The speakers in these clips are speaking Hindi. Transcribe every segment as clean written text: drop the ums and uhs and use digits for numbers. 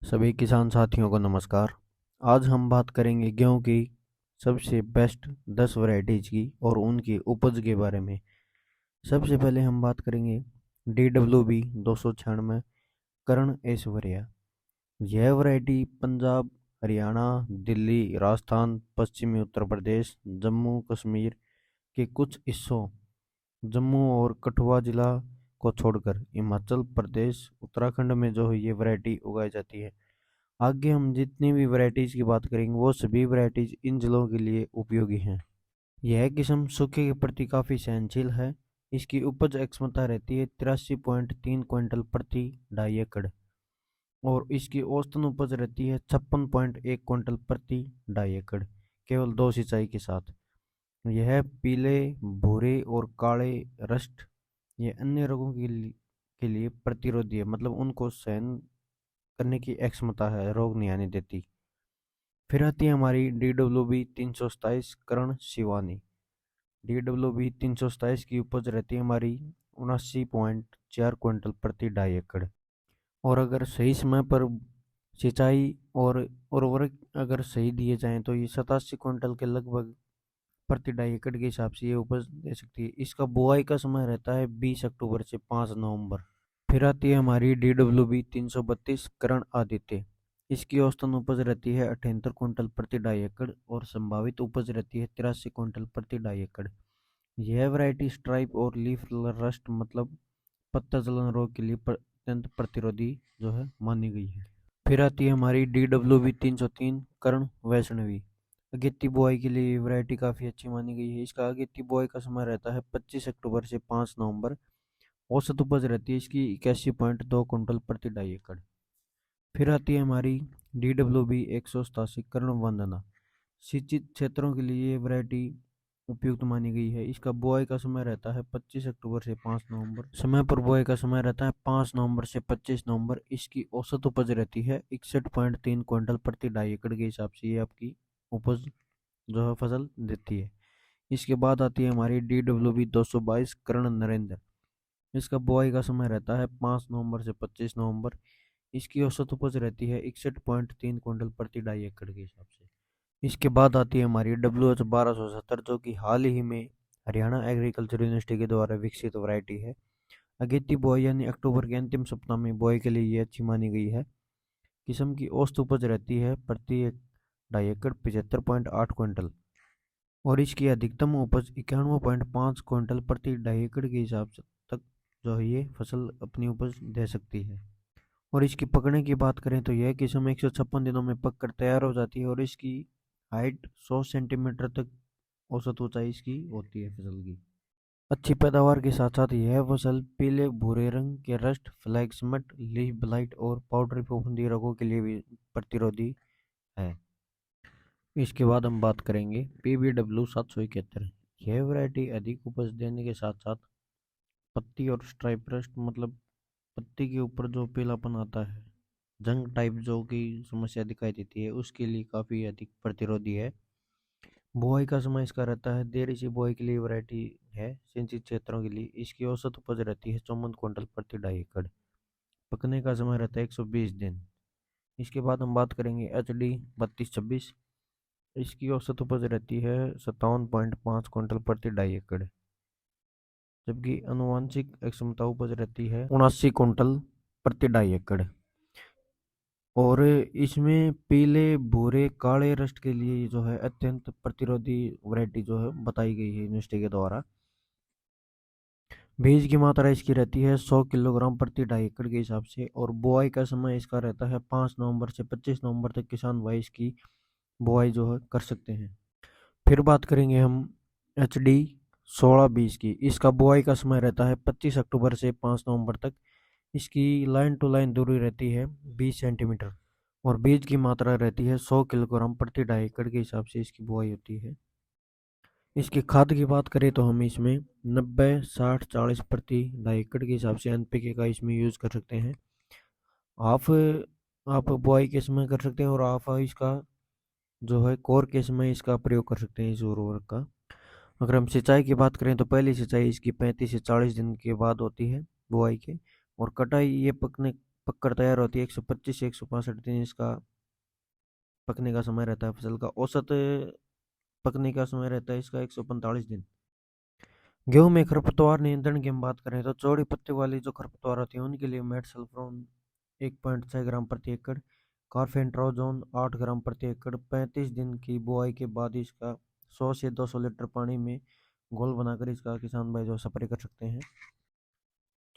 सभी किसान साथियों को नमस्कार। आज हम बात करेंगे गेहूं की सबसे बेस्ट 10 वैरायटीज की और उनकी उपज के बारे में। सबसे पहले हम बात करेंगे DWB 296 कर्ण ऐश्वर्या। यह वैरायटी पंजाब, हरियाणा, दिल्ली, राजस्थान, पश्चिमी उत्तर प्रदेश, जम्मू कश्मीर के कुछ हिस्सों, जम्मू और कठुआ जिला को छोड़कर हिमाचल प्रदेश, उत्तराखंड में जो है ये वैरायटी उगाई जाती है। आगे हम जितनी भी वैरायटीज की बात करेंगे वो सभी वैरायटीज इन जिलों के लिए उपयोगी हैं। यह किस्म सूखे के प्रति काफ़ी सहनशील है। इसकी उपज क्षमता रहती है 83.3 क्विंटल प्रति ढाई एकड़ और इसकी औसतन उपज रहती है 56.1 क्विंटल प्रति ढाई एकड़, केवल 2 सिंचाई के साथ। यह पीले, भूरे और काले रस्ट ये अन्य रोगों के लिए प्रतिरोधी है, मतलब उनको सहन करने की क्षमता है, रोग नहीं आने देती। फिर आती है हमारी DWB 327 कर्ण शिवानी। DWB 327 की उपज रहती है हमारी 79.4 क्विंटल प्रति ढाई एकड़ और अगर सही समय पर सिंचाई और उर्वरक अगर सही दिए जाएं तो ये 87 क्विंटल के लगभग प्रति ढाई एकड़ के हिसाब से ये उपज दे सकती है। इसका बुआई का समय रहता है 20 अक्टूबर से 5 नवंबर। फिर आती है हमारी DWB 332 कर्ण आदित्य। इसकी औसतन उपज रहती है 78 क्विंटल प्रति ढाई एकड़ और संभावित उपज रहती है 83 क्विंटल प्रति ढाई एकड़। यह वैरायटी स्ट्राइप और लीफ रस्ट मतलब पत्ता जलन रोग के लिए अत्यंत प्रतिरोधी जो है मानी गई है। फिर आती है हमारी DWB 303 कर्ण वैष्णवी। अगेती बुआई के लिए वैरायटी काफ़ी अच्छी मानी गई है। इसका अगेती बुआई का समय रहता है 25 अक्टूबर से 5 नवंबर। औसत उपज रहती है इसकी 81.2 क्विंटल प्रति ढाई एकड़। फिर आती है हमारी DWB 187 कर्ण वंदना। सिंचित क्षेत्रों के लिए ये वैरायटी उपयुक्त मानी गई है। इसका बुआई का समय रहता है 25 अक्टूबर से 5 नवंबर। समय पर बुआई का समय रहता है 5 नवंबर से 25 नवंबर। इसकी औसत उपज रहती है 61.3 क्विंटल प्रति ढाई एकड़ के हिसाब से ये आपकी उपज जो है फसल देती है। इसके बाद आती है हमारी DWB 222 कर्ण नरेंद्र। इसका बुआई का समय रहता है 5 नवंबर से 25 नवंबर। इसकी औसत उपज रहती है 61.3 क्विंटल प्रति ढाई एकड़ के हिसाब से। इसके बाद आती है हमारी WH 1270 जो कि हाल ही में हरियाणा एग्रीकल्चर यूनिवर्सिटी के द्वारा विकसित वैरायटी है। अगेती बुआई यानी अक्टूबर के अंतिम सप्ताह में बुआई के लिए ये अच्छी मानी गई है। किस्म की औसत उपज रहती है प्रति ढाई एकड़ 75.8 क्विंटल और इसकी अधिकतम उपज 91.5 क्विंटल प्रति ढाई एकड़ के हिसाब से तक जो है ये फसल अपनी उपज दे सकती है। और इसकी पकने की बात करें तो यह किस्म 156 दिनों में पक कर तैयार हो जाती है और इसकी हाइट 100 सेंटीमीटर तक औसत ऊंचाई इसकी होती है फसल की। अच्छी पैदावार के साथ साथ यह फसल पीले भूरे रंग के rust, flag smut, leaf blight और पाउडरी फफूंदी रोगों के लिए भी प्रतिरोधी है। इसके बाद हम बात करेंगे PBW 771। यह वैरायटी अधिक उपज देने के साथ साथ पत्ती और स्ट्राइप रस्ट मतलब पत्ती के ऊपर जो पीलापन आता है, जंग टाइप जो की समस्या दिखाई देती है, उसके लिए काफ़ी अधिक प्रतिरोधी है। बुआई का समय इसका रहता है देरी से बुआई के लिए वैरायटी है सिंचित क्षेत्रों के लिए। इसकी औसत उपज रहती है 54 क्विंटल प्रति ढाई एकड़। पकने का समय रहता है 120 दिन। इसके बाद हम बात करेंगे HD 3226। इसकी औसत उपज रहती है 57.5 क्विंटल प्रति ढाई एकड़, जबकि अनुवांशिक क्षमता उपज रहती है 79 क्विंटल प्रति ढाई एकड़। और इसमें पीले भूरे काले रस्ट के लिए जो है अत्यंत प्रतिरोधी वैरायटी जो है बताई गई है यूनिवर्सिटी के द्वारा। बीज की मात्रा इसकी रहती है 100 किलोग्राम प्रति ढाई एकड़ के हिसाब से और बुआई का समय इसका रहता है 5 नवंबर से 25 नवंबर तक किसान भाई इसकी बुआई जो है कर सकते हैं। फिर बात करेंगे हम HD 1620 की। इसका बुआई का समय रहता है 25 अक्टूबर से 5 नवंबर तक। इसकी लाइन टू लाइन दूरी रहती है 20 सेंटीमीटर और बीज की मात्रा रहती है 100 किलोग्राम प्रति ढाई एकड़ के हिसाब से इसकी बुआई होती है। इसकी खाद की बात करें तो हम इसमें 90-60-40 प्रति ढाई एकड़ के हिसाब से NPK का इसमें यूज़ कर सकते हैं। हाफ आप बुआई के समय कर सकते हैं और हाफ इसका जो है कोर के समय इसका प्रयोग कर सकते हैं इस उर्वरक का। अगर हम सिंचाई की बात करें तो पहली सिंचाई इसकी 35 से 40 दिन के बाद होती है बुआई के और कटाई ये पकने पककर तैयार होती है 125 से 165 दिन इसका पकने का समय रहता है। फसल का औसत पकने का समय रहता है इसका 145 दिन। गेहूं में खरपतवार नियंत्रण की हम बात करें तो चौड़ी पत्ती वाली जो खरपतवार होती है उनके लिए मेट सल्फ्रोन 1.6 ग्राम प्रति एकड़, कार्फेंट्राजोन 8 ग्राम प्रति एकड़ 35 दिन की बुआई के बाद इसका 100 से 200 लीटर पानी में घोल बनाकर इसका किसान भाई जो स्प्रे कर सकते हैं।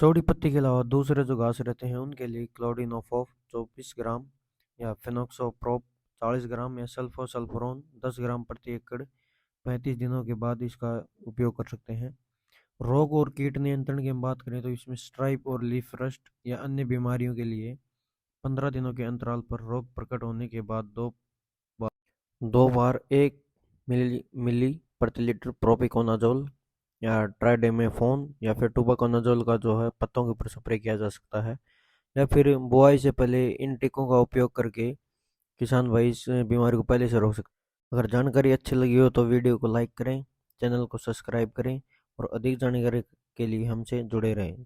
चौड़ी पत्ती के अलावा दूसरे जो घास रहते हैं उनके लिए क्लोडिनोफॉफ 24 ग्राम या फिनोक्सोप्रोप 40 ग्राम या सल्फोसल्फोरोन 10 ग्राम प्रति एकड़ 35 दिनों के बाद इसका उपयोग कर सकते हैं। रोग और कीट नियंत्रण की हम बात करें तो इसमें स्ट्राइप और लीफ रस्ट या अन्य बीमारियों के लिए 15 दिनों के अंतराल पर रोग प्रकट होने के बाद दो बार 1 मिली प्रति लीटर प्रोपिकोनाजोल या ट्राइडेमेफोन या फिर टूबाकोनाजोल का जो है पत्तों के ऊपर स्प्रे किया जा सकता है, या फिर बुआई से पहले इन टीकों का उपयोग करके किसान भाई इस बीमारी को पहले से रोक सकते। अगर जानकारी अच्छी लगी हो तो वीडियो को लाइक करें, चैनल को सब्सक्राइब करें और अधिक जानकारी के लिए हमसे जुड़े रहें।